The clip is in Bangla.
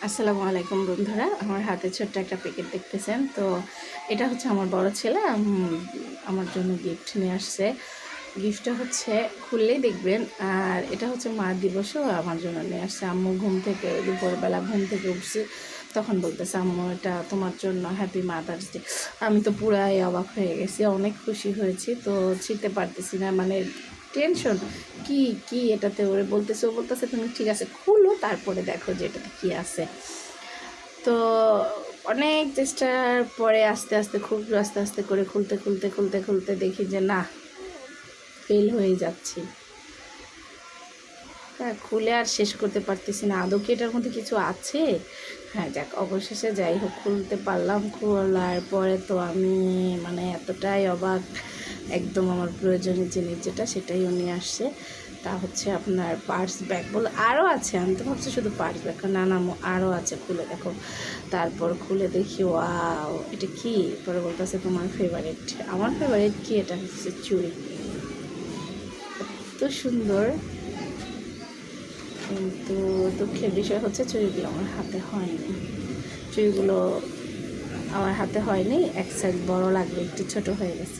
আসসালামু আলাইকুম বন্ধুরা, আমার হাতে ছোট্ট একটা প্যাকেট দেখতেছেন। তো এটা হচ্ছে আমার বড় ছেলে আমার জন্য গিফট নিয়ে আসছে। গিফটটা হচ্ছে খুললেই দেখবেন। আর এটা হচ্ছে মা দিবসও আমার জন্য নিয়ে আসছে। আম্মু ঘুম থেকে দুপুরবেলা ঘুম থেকে উঠছি, তখন বলতেছে আম্মু এটা তোমার জন্য, হ্যাপি মাদার্স ডে। আমি তো পুরাই অবাক হয়ে গেছি, অনেক খুশি হয়েছি। তো ছিঁড়তে পারতেছি না, মানে টেনশন। কি কি এটাতে ওরে বলতেছে, ও বলতেছে তুমি ঠিক আছে খুলো, তারপরে দেখো যে এটাতে কী আছে। তো অনেক চেষ্টার পরে আস্তে আস্তে আস্তে আস্তে করে খুলতে খুলতে খুলতে খুলতে দেখি যে না, ফেল হয়ে যাচ্ছি। হ্যাঁ, খুলে আর শেষ করতে পারতেছি না, আদৌ কি এটার মধ্যে কিছু আছে। হ্যাঁ যাক, অবশেষে যাই হোক খুলতে পারলাম। খোলার পরে তো আমি মানে এতটাই অবাক, একদম আমার প্রয়োজনীয় জিনিস যেটা সেটাই উনি আসছে। তা হচ্ছে আপনার পার্স ব্যাগ বলে আরও আছে। আমি তো ভাবছি শুধু পার্স ব্যাগ, না না আরও আছে, খুলে দেখো। তারপর খুলে দেখি ওয়াও, এটা কি। পরে বলতেছে তোমার ফেভারিট। আমার ফেভারিট কি, এটা হচ্ছে চুড়ি। এত সুন্দর, কিন্তু দুঃখের বিষয় হচ্ছে চুড়িগুলো আমার হাতে হয়নি। চুড়িগুলো আমার হাতে হয়নি, এক সাইজ বড় লাগবে, একটু ছোট হয়ে গেছে।